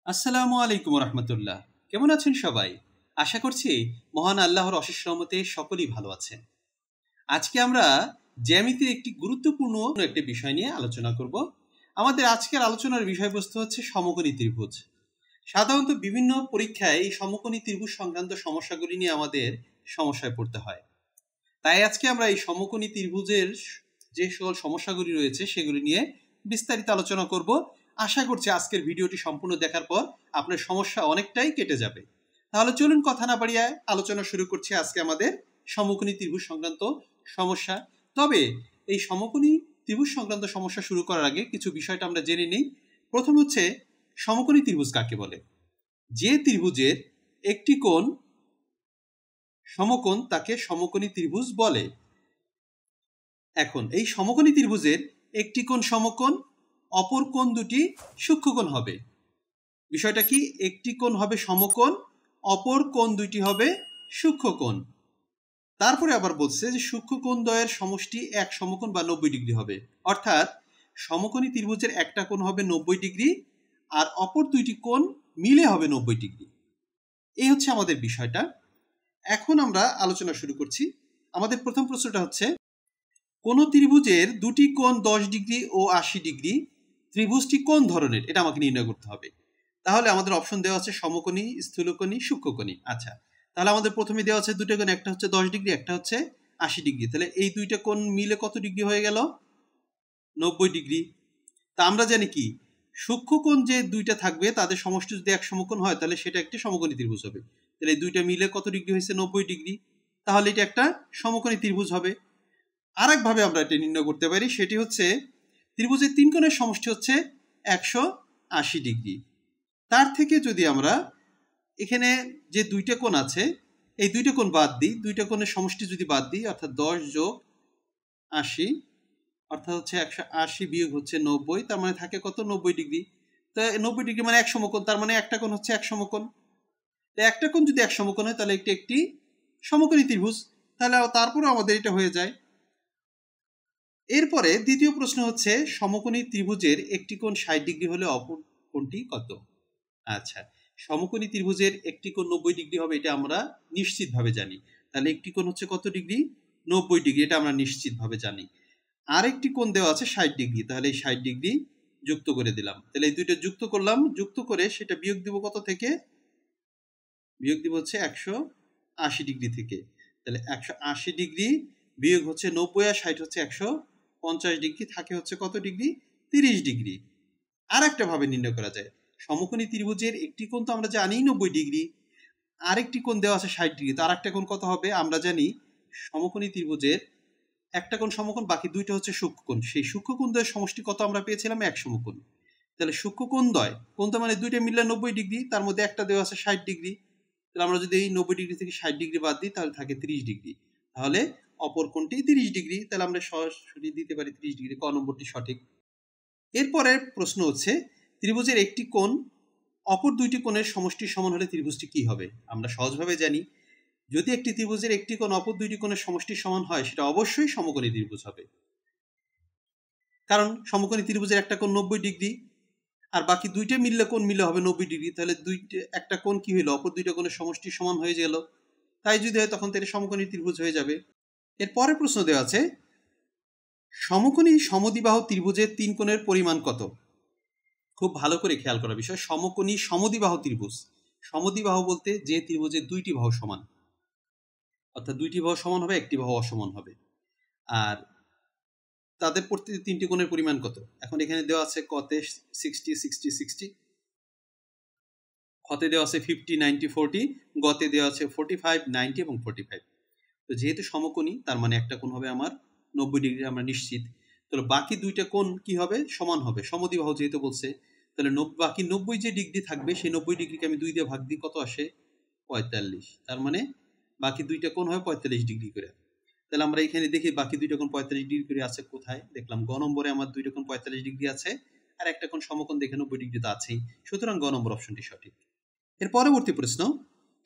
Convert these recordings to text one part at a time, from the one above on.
আসসালামু আলাইকুম রহমতুল্লাহ। কেমন আছেন সবাই? আশা করছি মহান আল্লাহর অশেষ রহমতে সকলেই ভালো আছেন। আজকে আমরা জ্যামিতির একটি গুরুত্বপূর্ণ একটি বিষয় নিয়ে আলোচনা করব। আমাদের আজকের আলোচনার বিষয়বস্তু হচ্ছে সমকোণী ত্রিভুজ। সাধারণত বিভিন্ন পরীক্ষায় এই সমকোণী ত্রিভুজ সংক্রান্ত সমস্যাগুলি নিয়ে আমাদের সমস্যায় পড়তে হয়। তাই আজকে আমরা এই সমকোণী ত্রিভুজের যে সকল সমস্যাগুলি রয়েছে সেগুলি নিয়ে বিস্তারিত আলোচনা করব। আশা করছি আজকের ভিডিওটি সম্পূর্ণ দেখার পর আপনার সমস্যা অনেকটাই কেটে যাবে। তাহলে চলুন কথা না বাড়িয়ে আলোচনা শুরু করছি আজকে আমাদের সমকোণী ত্রিভুজ সংক্রান্ত সমস্যা। তবে এই সমকোণী ত্রিভুজ সংক্রান্ত সমস্যা শুরু করার আগে কিছু বিষয়টা আমরা জেনে নিই। প্রথম হচ্ছে সমকোণী ত্রিভুজ কাকে বলে। যে ত্রিভুজের একটি কোণ সমকোণ তাকে সমকোণী ত্রিভুজ বলে। এখন এই সমকোণী ত্রিভুজের একটি কোণ সমকোণ, অপর কোণ দুটি সূক্ষ্মকোণ হবে। বিষয়টা কি? একটি কোণ হবে সমকোণ, অপর কোণ দুটি হবে সূক্ষ্মকোণ। তারপরে আবার বলছে যে সূক্ষ্মকোণ দ্বয়ের সমষ্টি এক সমকোণ বা 90 ডিগ্রি হবে। অর্থাৎ সমকোণী ত্রিভুজের একটা কোণ হবে 90 ডিগ্রি আর অপর দুইটি কোণ মিলে হবে 90 ডিগ্রি। এই হচ্ছে আমাদের বিষয়টা। এখন আমরা আলোচনা শুরু করছি। আমাদের প্রথম প্রশ্নটা হচ্ছে, কোন ত্রিভুজের দুটি কোণ 10 ডিগ্রি ও 80 ডিগ্রি, ত্রিভুজটি কোন ধরনের, এটা আমাকে নির্ণয় করতে হবে। তাহলে আমাদের অপশন দেওয়া আছে সমকোণী, স্থূলকোণী, সূক্ষ্মকোণী। আচ্ছা, তাহলে আমাদের প্রথমে দেওয়া আছে দুটো কোণ, একটা হচ্ছে 10 ডিগ্রি, একটা হচ্ছে 80 ডিগ্রি। তাহলে এই দুইটা কোণ মিলে কত ডিগ্রি হয়ে গেল? 90 ডিগ্রি। তা আমরা জানি কি, সূক্ষ্মকোণ যে দুইটা থাকবে তাদের সমষ্টি যদি এক সমকোণ হয় তাহলে সেটা একটি সমকোণী ত্রিভুজ হবে। তাহলে এই দুইটা মিলে কত ডিগ্রি হয়েছে? 90 ডিগ্রি। তাহলে এটা একটা সমকোণী ত্রিভুজ হবে। আর একভাবে আমরা এটা নির্ণয় করতে পারি, সেটি হচ্ছে ত্রিভুজের তিন কোণের সমষ্টি হচ্ছে 180 ডিগ্রি। তার থেকে যদি আমরা এখানে যে দুইটা কোণ আছে এই দুইটা কোণ বাদ দিই, দুইটা কোণের সমষ্টি যদি বাদ দিই, অর্থাৎ 10 যোগ 80 অর্থাৎ হচ্ছে 180 বিয়োগ হচ্ছে 90, তার মানে থাকে কত? 90 ডিগ্রি। তো 90 ডিগ্রি মানে এক সমকোণ, তার মানে একটা কোণ হচ্ছে এক সমকোণ। তো একটা কোণ যদি এক সমকোণ হয় তাহলে এটি একটি সমকোণী ত্রিভুজ। তাহলে তারপরে আমাদের এটা হয়ে যায়। এরপরে দ্বিতীয় প্রশ্ন হচ্ছে, সমকোণী ত্রিভুজের একটি কোণ 60 ডিগ্রি হলে অপর কোণটি কত? আচ্ছা, সমকোণী ত্রিভুজের একটি কোণ 90 ডিগ্রি হবে, এটা আমরা নিশ্চিতভাবে জানি। তাহলে একটি কোণ হচ্ছে কত ডিগ্রি? 90 ডিগ্রি, এটা আমরা নিশ্চিতভাবে জানি। আরেকটি কোণ দেওয়া আছে 60 ডিগ্রি, তাহলে এই 60 ডিগ্রি যুক্ত করে দিলাম। তাহলে এই দুইটা যুক্ত করলাম, যুক্ত করে সেটা বিয়োগ দিব কত থেকে? বিয়োগ দিব হচ্ছে 180 ডিগ্রি থেকে। তাহলে 180 ডিগ্রি বিয়োগ হচ্ছে 90 আর 60 হচ্ছে 150 ডিগ্রি, থাকে হচ্ছে কত ডিগ্রি? 30 ডিগ্রি। আর একটা ভাবে নির্ণয় করা যায়, সমকোণী ত্রিভুজের একটি কোণ তো আমরা জানি 90 ডিগ্রি, আরেকটি কোণ দেওয়া আছে 60 ডিগ্রি, তো আরেকটা কোণ কত হবে? আমরা জানি সমকোণী ত্রিভুজের একটা কোণ সমকোণ, বাকি দুইটা হচ্ছে সূক্ষ্মকোণ। সেই সূক্ষ্মকোণ দ্বয়ের সমষ্টি কত আমরা পেয়েছিলাম? এক সমকোণ। তাহলে সূক্ষ্মকোণ দ্বয়, কোণ তো মানে দুইটা মিললে 90 ডিগ্রি, তার মধ্যে একটা দেওয়া আছে 60 ডিগ্রি। তাহলে আমরা যদি এই 90 ডিগ্রি থেকে 60 ডিগ্রি বাদ দিই তাহলে থাকে 30 ডিগ্রি। তাহলে অপর কোণটি 30 ডিগ্রি। তাহলে আমরা সরাসরি দিতে পারি 30 ডিগ্রি, ক নম্বরটি সঠিক। এরপরের প্রশ্ন হচ্ছে, ত্রিভুজের একটি কোণ অপর দুইটি কোণের সমষ্টির সমান হলে ত্রিভুজটি কি হবে? আমরা সহজভাবে জানি, যদি একটি ত্রিভুজের একটি কোণ অপর দুইটি কোণের সমষ্টির সমান হয় সেটা অবশ্যই সমকোণী ত্রিভুজ হবে। কারণ সমকোণী ত্রিভুজের একটা কোণ 90 ডিগ্রি আর বাকি দুইটা মিললে কোণ মিলে হবে 90 ডিগ্রি। তাহলে একটা কোণ কি হইলো? অপর দুইটা কোণের সমষ্টির সমান হয়ে গেল। তাই যদি হয় তখন তাহলে সমকোণী ত্রিভুজ হয়ে যাবে। এর পরের প্রশ্ন দেওয়া আছে, সমকোণী সমদ্বিবাহু ত্রিভুজের তিন কোণের পরিমাণ কত? খুব ভালো করে খেয়াল করার বিষয়, সমকোণী সমদ্বিবাহু ত্রিভুজ। সমদ্বিবাহু বলতে যে ত্রিভুজের দুইটি বাহু সমান, অর্থাৎ দুইটি বাহু সমান হবে, একটি বাহু অসমান হবে। আর তাদের প্রতি তিনটি কোণের পরিমাণ কত? এখন এখানে দেওয়া আছে কতে 60 60 60, খতে দেওয়া আছে 50 90 40, গতে দেওয়া আছে 45 90 এবং 45। তো যেহেতু সমকোণী তার মানে একটা কোণ হবে আমার 90 ডিগ্রি, আমরা নিশ্চিত। তাহলে বাকি দুইটা কোণ কি হবে? সমান হবে, সমদ্বিবাহু যেহেতু বলছে। তাহলে বাকি 90 যে ডিগ্রি থাকবে সেই 90 ডিগ্রিকে আমি 2 দিয়ে ভাগ দিই, কত আসে? 45। তার মানে বাকি দুইটা কোণ হবে 45 ডিগ্রি করে। তাহলে আমরা এখানে দেখি বাকি দুইটা কোণ 45 ডিগ্রি করে আছে কোথায়? দেখলাম গ নম্বরে আমার দুইটা কোণ 45 ডিগ্রি আছে, আর একটা কোণ সমকোণ দেখে 90 ডিগ্রি তো আছেই। সুতরাং গ নম্বর অপশনটি সঠিক। এর পরবর্তী প্রশ্ন,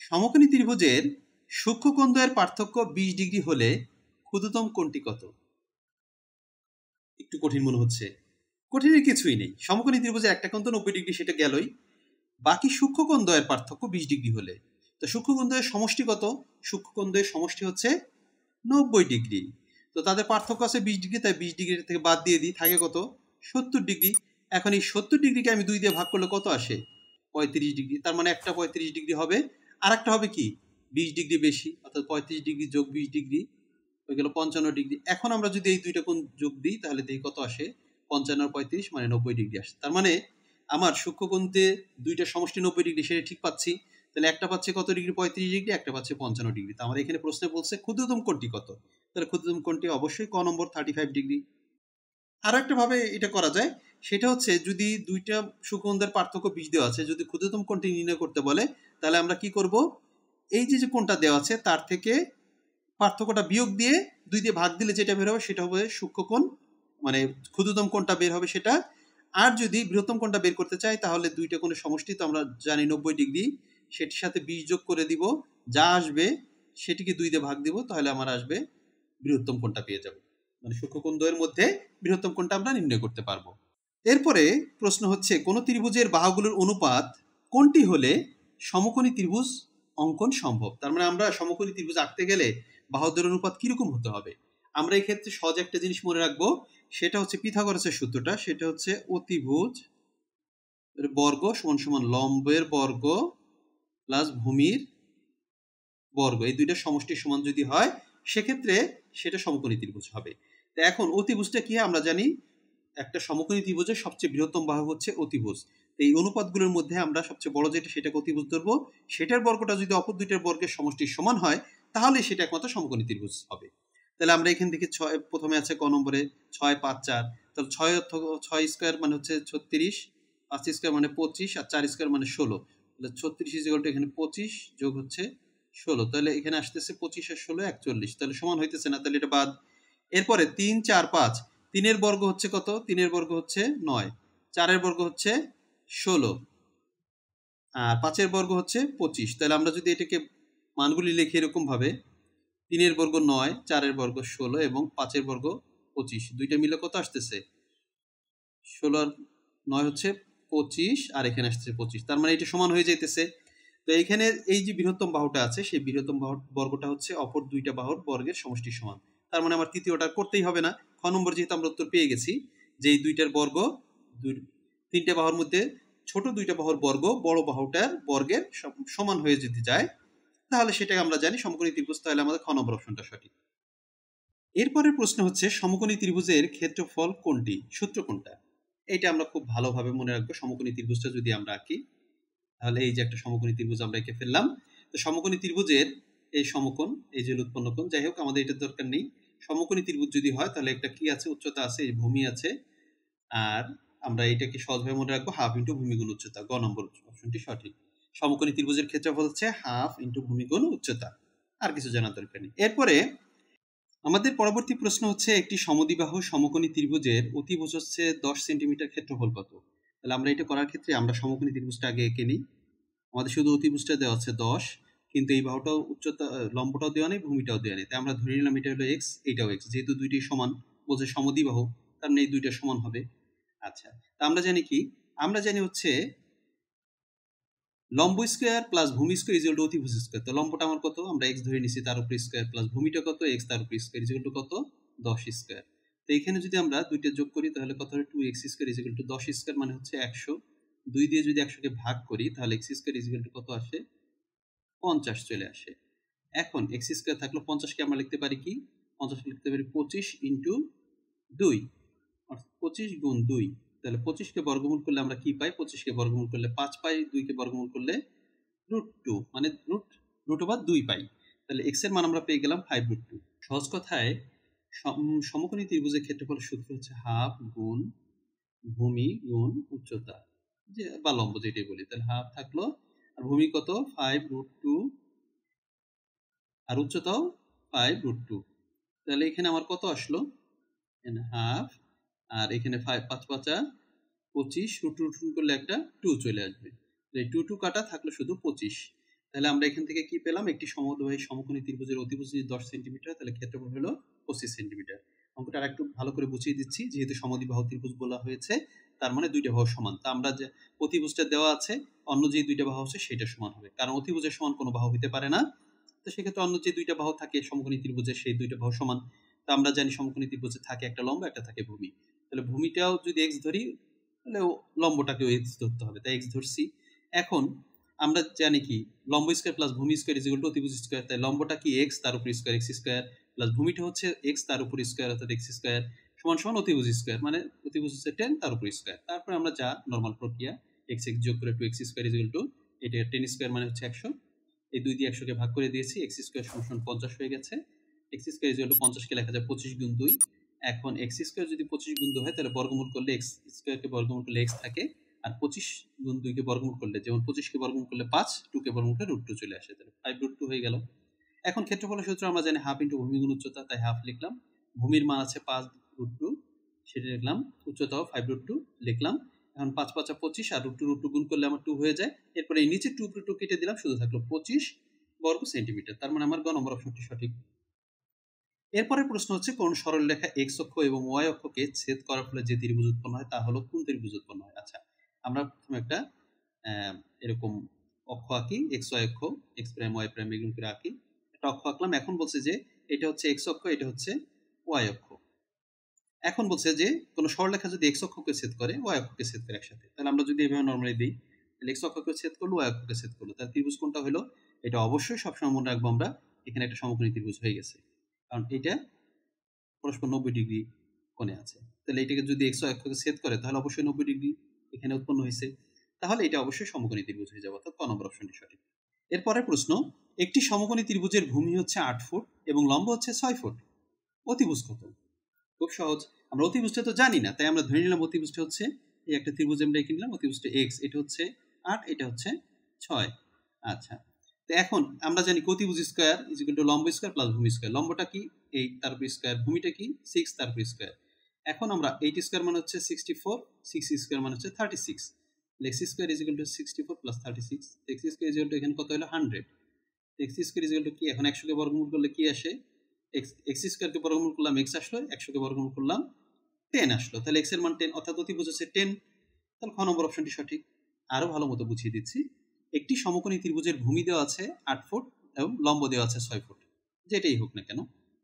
সমকোণী ত্রিভুজের সূক্ষ্মকোণ দ্বয়ের পার্থক্য 20 ডিগ্রি হলে ক্ষুদ্রতম কোণটি কত? একটু কঠিন মনে হচ্ছে। কঠিনের কিছুই নেই, সমকোণী ত্রিভুজের একটা কোণ তো 90 ডিগ্রি, সেটা গেলই। বাকি সূক্ষ্মকোণ দ্বয়ের পার্থক্য 20 ডিগ্রি হলে। তো সূক্ষ্মকোণ দ্বয়ের সমষ্টি কত? সূক্ষ্মকোণ দ্বয়ের সমষ্টি হচ্ছে 90 ডিগ্রি। তো তাদের পার্থক্য আছে 20 ডিগ্রি, তাই 20 ডিগ্রি থেকে বাদ দিয়ে দিই, থাকে কত? 70 ডিগ্রি। এখন এই 70 ডিগ্রিকে আমি 2 দিয়ে ভাগ করলে কত আসে? 35 ডিগ্রি। তার মানে একটা 35 ডিগ্রি হবে, আর একটা হবে কি 20 ডিগ্রি বেশি, অর্থাৎ 35 ডিগ্রি যোগ 20 ডিগ্রি হয়ে গেল 55 ডিগ্রি। এখন আমরা যদি এই দুইটা কোণ যোগ দিই তাহলে দেখি কত আসে? 55 আর 35 মানে 90 ডিগ্রি আসে। তার মানে আমার সূক্ষ্মকোণতে দুইটা সমষ্টি 90 ডিগ্রি, সেটা ঠিক পাচ্ছি। তাহলে একটা পাচ্ছে কত ডিগ্রি? 35 ডিগ্রি, একটা পাচ্ছে 55 ডিগ্রি। তো আমার এখানে প্রশ্নে বলছে ক্ষুদ্রতম কোণটি কত? তাহলে ক্ষুদ্রতম কোণটি অবশ্যই ক নম্বর 35 ডিগ্রি। আরো একটা ভাবে এটা করা যায়, সেটা হচ্ছে যদি দুইটা সূক্ষ্মকোণের পার্থক্য 20 দেওয়া আছে, যদি ক্ষুদ্রতম কোণটি নির্ণয় করতে বলে, তাহলে আমরা কি করব? এই যে কোণটা দেওয়া আছে তার থেকে পার্থক্যটা বিয়োগ দিয়ে 2 দিয়ে ভাগ দিলে যেটা বের হবে সেটা হবে সূক্ষ্মকোণ, মানে ক্ষুদ্রতম কোণটা বের হবে সেটা। আর যদি বৃহত্তম কোণটা বের করতে চাই তাহলে দুইটা কোণের সমষ্টি তো আমরা জানি 90 ডিগ্রি, সেটির সাথে 20 যোগ করে দিব, যা আসবে সেটিকে 2 দিয়ে ভাগ দিব, তাহলে আমার আসবে বৃহত্তম কোণটা পেয়ে যাব। মানে সূক্ষ্মকোণ দ্বয়ের মধ্যে বৃহত্তম কোণটা আমরা নির্ণয় করতে পারবো। এরপরে প্রশ্ন হচ্ছে কোন ত্রিভুজের বাহুগুলোর অনুপাত কোনটি হলে সমকোণী ত্রিভুজ অঙ্কন সম্ভব? তার মানে আমরা সমকোণী ত্রিভুজ আঁকতে গেলে বাহুদের অনুপাত কিরকম হতে হবে? আমরা এই ক্ষেত্রে সহজ একটা জিনিস মনে রাখবো, সেটা হচ্ছে পিথাগোরাসের সূত্রটা, সেটা হচ্ছে অতিভুজ বর্গ সমান সমান লম্বের বর্গ প্লাস ভূমির বর্গ, এই দুইটা সমষ্টির সমান যদি হয় সেক্ষেত্রে সেটা সমকোণী ত্রিভুজ হবে। তো এখন অতিভুজটা কি আমরা জানি, একটা সমকোণী ত্রিভুজের সবচেয়ে বৃহত্তম বাহু হচ্ছে অতিভুজ। এই অনুপাতগুলোর মধ্যে আমরা সবচেয়ে বড় যেটা সেটাকে অতিভুজ ধরবো, সেটার বর্গটা যদি অপর দুইটার বর্গের সমষ্টির সমান হয় তাহলে সেটা একমাত্র সমকোণী ত্রিভুজ হবে। তাহলে আমরা এখান থেকে 6 প্রথমে আছে ক নম্বরে 6 5 4, তাহলে 6 স্কয়ার মানে হচ্ছে 36, 5 স্কয়ার মানে 25, আর 4 স্কয়ার মানে 16। তাহলে 36 ইকুয়াল টু এখানে 25 যোগ হচ্ছে 16, তাহলে এখানে আসতেছে 25 আর 16 41, তাহলে সমান হইতেছে না, তাহলে এটা বাদ। এরপরে 3 4 5, 3 এর বর্গ হচ্ছে কত? 3 এর বর্গ হচ্ছে 9, 4 এর বর্গ হচ্ছে 16, আর 5 এর বর্গ হচ্ছে 25। তাহলে আমরা যদি এটাকে মানগুলি লিখি এরকম ভাবে, 3 এর বর্গ 9, 4 এর বর্গ 16 এবং 5 এর বর্গ 25, দুইটা মিলে কত আসতেছে? 16 আর 9 হচ্ছে 25, আর এখানে আসছে 25, তার মানে এটা সমান হয়ে যাইতেছে। তো এইখানে এই যে বৃহত্তম বাহুটা আছে সেই বৃহত্তম বাহুর বর্গটা হচ্ছে অপর দুইটা বাহুর বর্গের সমষ্টির সমান। তার মানে আমার তৃতীয়টা করতেই হবে না, খ নম্বর যেহেতু আমরা উত্তর পেয়ে গেছি যে এই দুইটার বর্গ তিনটে বাহুর মধ্যে ছোট দুইটা বাহুর বর্গ বড় বাহুটার বর্গের সমান হয়ে যদি যায় তাহলে সেটাকে আমরা জানি সমকোণী ত্রিভুজ, তাহলে আমাদের খ নম্বর অপশনটা সঠিক। এরপরের প্রশ্ন হচ্ছে সমকোণী ত্রিভুজের ক্ষেত্রফল কোনটি, সূত্র কোনটা? এটা আমরা খুব ভালোভাবে মনে রাখবো। সমকোণী ত্রিভুজটা যদি আমরা আঁকি তাহলে এই যে একটা সমকোণী ত্রিভুজ আমরা এঁকে ফেললাম। তো সমকোণী ত্রিভুজের এই সমকোণ, এই যে উৎপন্ন কোণ, যাই হোক আমাদের এটার দরকার নেই। সমকোণী ত্রিভুজ যদি হয় তাহলে একটা কি আছে? উচ্চতা আছে, এই ভূমি আছে, আর আমরা এটাকে সহজভাবে মনে রাখবো হাফ ইন্টু ভূমি গুণ উচ্চতা, গ নম্বর অপশনটি সঠিক। সমকোণী ত্রিভুজের ক্ষেত্রফল হচ্ছে হাফ ইন্টু ভূমি গুণ উচ্চতা, আর কিছু জানার দরকার নেই। এরপরে আমাদের পরবর্তী প্রশ্ন হচ্ছে একটি সমদ্বিবাহু সমকোণী ত্রিভুজের অতিভুজ হচ্ছে 10 সেন্টিমিটার, ক্ষেত্রফল কত? তাহলে আমরা এটা করার ক্ষেত্রে আমরা সমকোণী ত্রিভুজটা আগে এঁকে নিই। আমাদের শুধু অতিভুজটা দেওয়া আছে 10, কিন্তু এই বাহুটাও উচ্চতা লম্বটাও দেওয়া নেই, ভূমিটাও দেওয়া নেই, তাই আমরা ধরে নিলাম এটা হলো এক্স, এটাও এক্স, যেহেতু দুইটাই সমান বলছে সমদ্বিবাহু, তার মানে এই দুইটা সমান হবে। আচ্ছা, তা আমরা জানি কি? আমরা জানি হচ্ছে লম্ব স্কোয়ার প্লাস ভূমি স্কোয়ার ইজ ইকুয়াল টু অতিভুজ স্কোয়ার। তো লম্বটা আমার কত? আমরা এক্স ধরে নিছি, তার উপরে স্কোয়ার, প্লাস ভূমিটা কত? এক্স, তার উপরে স্কোয়ার ইজ ইকুয়াল টু কত? 10 স্কোয়ার। তো এখানে যদি আমরা দুইটা যোগ করি তাহলে কত হবে? 2x square is equal to 10 square মানে হচ্ছে 100, 2 দিয়ে যদি 100 কে ভাগ করি তাহলে x square is equal to কত আসে? 50 চলে আসে। এখন x স্কোয়ার থাকলো, 50 কে আমরা লিখতে পারি কি? 50 লিখতে পারি 25 ইন্টু 2, অর্থাৎ 25 গুণ 2। তাহলে 25 কে বর্গমূল করলে আমরা কি পাই? 25 কে বর্গমূল করলে 5 পাই, 2 কে বর্গমূল করলে √2, মানে √2 পাই। তাহলে x এর মান আমরা পেয়ে গেলাম 5√2। সহজ কথায় সমকোণী ত্রিভুজের ক্ষেত্রফলের সূত্র হচ্ছে হাফ গুণ ভূমি গুণ উচ্চতা, যে বা লম্ব যেটাই বলি। তাহলে হাফ থাকলো, আর ভূমি কত? 5√2, আর উচ্চতাও 5√2। তাহলে এখানে আমার কত আসলো? এখানে হাফ, আর এখানে 5 5 5 25, √2 করলে একটা 2 চলে আসবে। এই 2 কাটা থাকলো শুধু 25। তাহলে আমরা এখান থেকে কি পেলাম? একটি সমদ্বিবাহী সমকোণী ত্রিভুজের অতিভুজ যদি 10 সেন্টিমিটার, তাহলে ক্ষেত্রফল হলো 25 সেন্টিমিটার। অঙ্কটা আরেকটু ভালো করে বুঝিয়ে দিচ্ছি, যেহেতু সমদ্বিবাহু ত্রিভুজ বলা হয়েছে তার মানে দুইটা বাহু সমান। তা আমরা যে অতিভুজটা দেওয়া আছে অন্য যে দুইটা বাহু আছে সেটা সমান হবে, কারণ অতিভুজের সমান কোনো বাহু হতে পারে না। তো সেক্ষেত্রে অন্য যে দুইটা বাহু থাকে সমকোণী ত্রিভুজের সেই দুইটা বাহু সমান। তো আমরা জানি সমকোণী ত্রিভুজে থাকে একটা লম্ব একটা থাকে ভূমি, তাহলে ভূমিটাও যদি এক্স ধরি তাহলে লম্বটাকেও এক্স ধরতে হবে, তাই এক্স ধরছি। এখন আমরা জানি কি লম্ব স্কয়ার প্লাস ভূমি স্কয়ার ইজ ইকুয়াল টু অতিভুজ স্কয়ার, তাই লম্বটা কি এক্স তার উপর স্কয়ার এক্স স্কয়ার প্লাস ভূমিটা হচ্ছে এক্স তার উপর স্কয়ার অর্থাৎ এক্স স্কয়ার সমান সমান অতিভুজ স্কয়ার, মানে অতিভুজ হচ্ছে 10 তার উপর স্কয়ার। তারপরে আমরা যা নরমাল প্রক্রিয়া এক্স এক্স যোগ করে 2x square is equal to এটা 10 স্কয়ার মানে হচ্ছে 100, এই 2 দিয়ে 100 কে ভাগ করে দিয়েছি, এক্স স্কয়ার সমান 50 হয়ে গেছে। X square is equal to 50 কে লেখা যায় 25 গুণ 2। এখন এক্স স্কয়ার যদি 25 গুণ 2 হয় তাহলে বর্গমূল করলে এক্স স্কয়ারকে বর্গমূল করলে এক্স থাকে, আর 25 গুণ 2 কে বর্গমূল করলে যেমন 25 কে বর্গমূল করলে 5, 2 কে বর্গমূল করলে √2 চলে আসে, তাহলে 5√2 হয়ে গেল। এখন ক্ষেত্রফলের সূত্র আমরা জানি হাফ ইনটু ভূমি গুণ উচ্চতা, তাই হাফ লিখলাম। ভূমির মান আছে 5√2 সেটা লিখলাম, উচ্চতাও 5√2 লিখলাম। এখন 5 5 25 আর √2 গুণ করলে আমার 2 হয়ে যায়। এরপরে এই নিচে 2 কেটে দিলাম, শুধু থাকলো 25 বর্গ সেন্টিমিটার। তার মানে আমার গ নম্বর অপশনটি সঠিক। এরপরের প্রশ্ন হচ্ছে কোন সরলরেখা এক্স অক্ষ এবং ওয়াই অক্ষকে ছেদ করার ফলে যে ত্রিভুজ উৎপন্ন হয় তা হলো কোন ত্রিভুজ উৎপন্ন হয়। আচ্ছা, আমরা প্রথমে একটা এরকম অক্ষ আঁকি, এক্স ওয়াই অক্ষ, এক্স প্রাইম ওয়াই প্রাইম এগুলো করে আঁকি। একটা অক্ষ আঁকলাম। এখন বলছে যে এটা হচ্ছে এক্স অক্ষ, এটা হচ্ছে ওয়াই অক্ষ। এখন বলছে যে কোন সরলরেখা যদি এক্স অক্ষকে ছেদ করে ওয়াই অক্ষকে ছেদ করে একসাথে, তাহলে আমরা যদি এভাবে নরমালি দিই তাহলে এক্স অক্ষকে ছেদ করলো ওয়াই অক্ষকে ছেদ করলো, তাহলে ত্রিভুজ কোনটা হলো? এটা অবশ্যই সবসময় মনে রাখবো আমরা, এখানে একটা সমকোণী ত্রিভুজ হয়ে গেছে, কারণ এটা পরস্পর 90 ডিগ্রি কোণে আছে। তাহলে এটাকে যদি এক্স অক্ষকে ছেদ করে তাহলে অবশ্যই 90 ডিগ্রি এখানে উৎপন্ন হয়েছে, তাহলে এটা অবশ্যই সমকোণী ত্রিভুজ হয়ে যাবে, অর্থাৎ ক নম্বর অপশনটি সঠিক। এরপরের প্রশ্ন, একটি সমকোণী ত্রিভুজের ভূমি হচ্ছে 8 ফুট এবং লম্ব হচ্ছে 6 ফুট, অতিভুজ কত? খুব সহজ, আমরা অতিভুজটা তো জানি না, তাই আমরা ধরে নিলাম অতিভুজটা হচ্ছে এই একটা ত্রিভুজ আমরা এঁকে নিলাম, অতিভুজটা এক্স, এটা হচ্ছে 8, এটা হচ্ছে 6। আচ্ছা, তো এখন আমরা জানি অতিভুজ স্কয়ার ইজ ইকুয়াল টু লম্ব স্কয়ার প্লাস ভূমি স্কয়ার। লম্বটা কি 8 তার উপর স্কয়ার, ভূমিটা কি 6 তার উপর স্কয়ার। এখন আমরা 8 স্কয়ার মানে হচ্ছে 64, 6 স্কয়ার মানে হচ্ছে 36, x square is equal to 64 plus 36, x square is equal to এখানে কত হলো 100, x square is equal to কি, এখন 100 কে বর্গমূল করলে কি আসে, এক্স স্কয়ারকে বর্গমূল করলাম এক্স আসলো, 100 কে বর্গমূল করলাম 10 আসলো, তাহলে এক্স এর মান 10 অর্থাৎ অতিভুজ হচ্ছে 10, তাহলে খ নম্বর অপশনটি সঠিক। আরো ভালো মতো বুঝিয়ে দিচ্ছি, একটি সমকোণী ত্রিভুজের ভূমি দেওয়া আছে 8 ফুট এবং লম্ব দেওয়া আছে 6 ফুট, যেটাই হোক না কেন,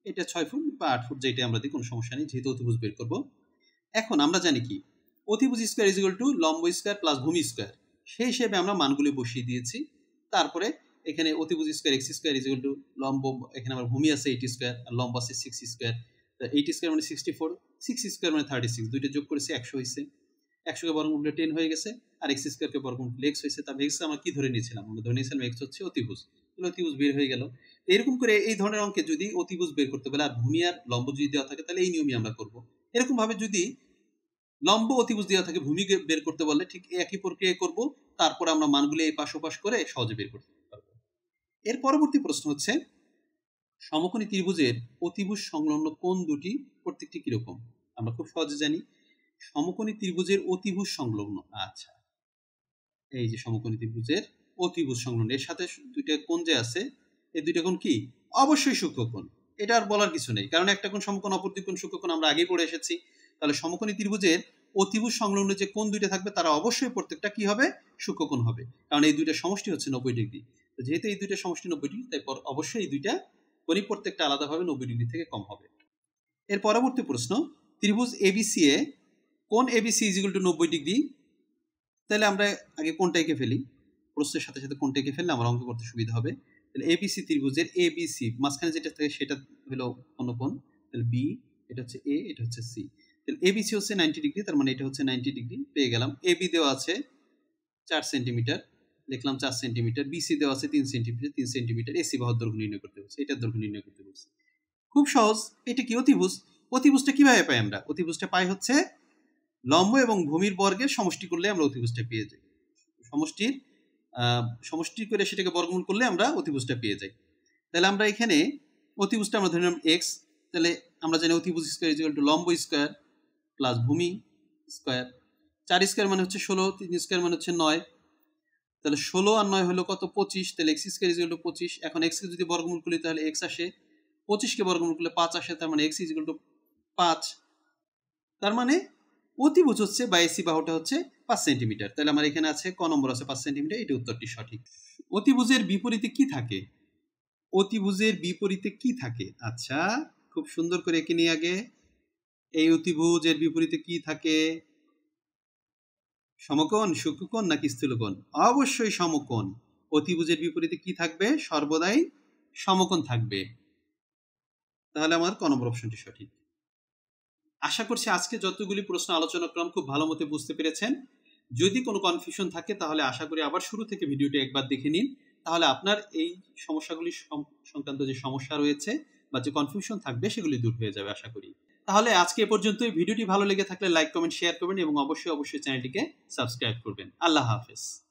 এটা 6 ফুট বা 8 ফুট যেটাই আমরা দিই কোনো সমস্যা নেই, যেহেতু অতিভুজ বের করব। এখন আমরা জানি কি অতিভুজ স্কয়ার ইজ ইকুয়াল টু লম্ব স্কয়ার প্লাস ভূমি স্কয়ার, সেই হিসেবে আমরা মানগুলি বসিয়ে দিয়েছি। তারপরে এখানে অতিভুজ square x square is equal to লম্ব, এখানে আমার ভূমি আছে 8 স্কয়ার আর লম্ব আছে 6 স্কয়ার, 8 স্কয়ার মানে 64, 6 স্কয়ার মানে 36, দুইটা যোগ করেছি 100 হয়েছে, 100 কে বর্গমূল করলে 10 হয়ে গেছে, আর এক্স স্কয়ারকে বর্গমূল করলে এক্স হয়েছে। তারপর এক্স আমরা কি ধরে নিয়েছিলাম, আমরা ধরে নিয়েছিলাম এক্স হচ্ছে অতিভুজ, তাহলে অতিভুজ বের হয়ে গেল। এরকম করে এই ধরনের অঙ্কে যদি অতিভুজ বের করতে বলে আর ভূমি আর লম্ব যদি দেওয়া থাকে তাহলে এই নিয়মই আমরা করব। এরকম ভাবে যদি লম্ব অতিভুজ দেওয়া থাকে ভূমি বের করতে বললে ঠিক একই প্রক্রিয়া করব, তারপর আমরা মানগুলি এই পাশ ওপাশ করে সহজে বের করতে পারবো। এর পরবর্তী প্রশ্ন হচ্ছে সমকোণী ত্রিভুজের অতিভুজ সংলগ্ন কোণ দুটি প্রত্যেকটি কিরকম? আমরা খুব সহজে জানি সমকোণী ত্রিভুজের অতিভুজ সংলগ্ন, আচ্ছা এই যে সমকোণী ত্রিভুজের অতিভুজ সংলগ্ন, এর সাথে দুইটা কোণ যে আছে এই দুইটা কোণ কি অবশ্যই সূক্ষ্মকোণ, এটা আর বলার কিছু নেই, কারণ একটা কোণ সমকোণ অপর দুই কোণ সূক্ষ্মকোণ আমরা আগেই পড়ে এসেছি। তাহলে সমকোণী ত্রিভুজের অতিভুজ সংলগ্ন যে কোণ দুইটা থাকবে তারা অবশ্যই প্রত্যেকটা কি হবে, সূক্ষ্মকোণ হবে, কারণ এই দুইটা সমষ্টি হচ্ছে 90 ডিগ্রি। যেহেতু এই দুইটা সমষ্টি 90 ডিগ্রি, তাই অবশ্যই এই দুইটা কোণই প্রত্যেকটা আলাদাভাবে 90 ডিগ্রি থেকে কম হবে। এর পরবর্তী প্রশ্ন, ত্রিভুজ এবিসি এ কোণ ABC is equal to 90 degree, তাহলে আমরা আগে কোণটা এঁকে ফেলি, প্রশ্নের সাথে সাথে কোণটা এঁকে ফেললে আমার অঙ্ক করতে সুবিধা হবে। তাহলে এবিসি ত্রিভুজের এবিসি মাঝখানে যেটা থাকে সেটা হলো কোন কোণ, তাহলে বি, এটা হচ্ছে এ, এটা হচ্ছে সি, তাহলে এবিসি হচ্ছে 90 ডিগ্রি, তার মানে এটা হচ্ছে 90 ডিগ্রি পেয়ে গেলাম। এবি দেওয়া আছে 4 সেন্টিমিটার, লিখলাম 4 সেন্টিমিটার, বিসি দেওয়া আছে 3 সেন্টিমিটার, 3 সেন্টিমিটার, এসি বাহুর দৈর্ঘ্য নির্ণয় করতে বলছে, এটার দৈর্ঘ্য নির্ণয় করতে বলছে। খুব সহজ, এটা কি অতিভুজ, অতিভুজটা কিভাবে পাই আমরা, অতিভুজটা পাই হচ্ছে লম্ব এবং ভূমির বর্গের সমষ্টি করলে আমরা অতিভুজটা পেয়ে যাই, সমষ্টি করে সেটাকে বর্গমূল করলে আমরা অতিভুজটা পেয়ে যাই। তাহলে আমরা এখানে অতিভুজটা আমরা ধরে নিলাম এক্স, তাহলে আমরা জানি অতিভুজ স্কয়ার ইজ ইকুয়াল টু লম্ব স্কয়ার প্লাস ভূমি স্কয়ার, 4 স্কয়ার মানে হচ্ছে 16, 3 স্কয়ার মানে হচ্ছে 9, তাহলে 16 আর 9 হলো কত 25, তাহলে x square is equal to 25। এখন এক্স কে যদি বর্গমূল করি তাহলে এক্স আসে, 25 কে বর্গমূল করলে 5 আসে, তার মানে এক্স ইজ ইকুয়াল টু 5, তার মানে অতিভুজ হচ্ছে বা এসি বাহুটা হচ্ছে 5 সেন্টিমিটার। তাহলে আমার এখানে আছে ক নম্বর আছে 5 সেন্টিমিটার, এটা উত্তরটি সঠিক। অতিভুজের বিপরীতে কি থাকে? অতিভুজের বিপরীতে কি থাকে? আচ্ছা, খুব সুন্দর করে এঁকে নিয়ে আগে। এই অতিভুজের বিপরীতে কি থাকে? সমকোণ, সূক্ষ্মকোণ নাকি স্থূলকোণ? অবশ্যই সমকোণ। অতিভুজের বিপরীতে কি থাকবে? সর্বদাই সমকোণ থাকবে। তাহলে আমার ক নম্বর অপশনটি সঠিক। আশা করছি আজকে যতগুলি প্রশ্ন আলোচনা করলাম খুব ভালো মতো বুঝতে পেরেছেন। যদি কোনো কনফিউশন থাকে তাহলে আশা করি আবার শুরু থেকে ভিডিওটি একবার দেখে নিন, তাহলে আপনার এই সমস্যাগুলি সংক্রান্ত যে সমস্যা রয়েছে বা যে কনফিউশন থাকবে সেগুলি দূর হয়ে যাবে আশা করি। তাহলে আজকে এ পর্যন্তই। ভিডিওটি ভালো লেগে থাকলে লাইক, কমেন্ট, শেয়ার করবেন এবং অবশ্যই চ্যানেলটিকে সাবস্ক্রাইব করবেন। আল্লাহ হাফেজ।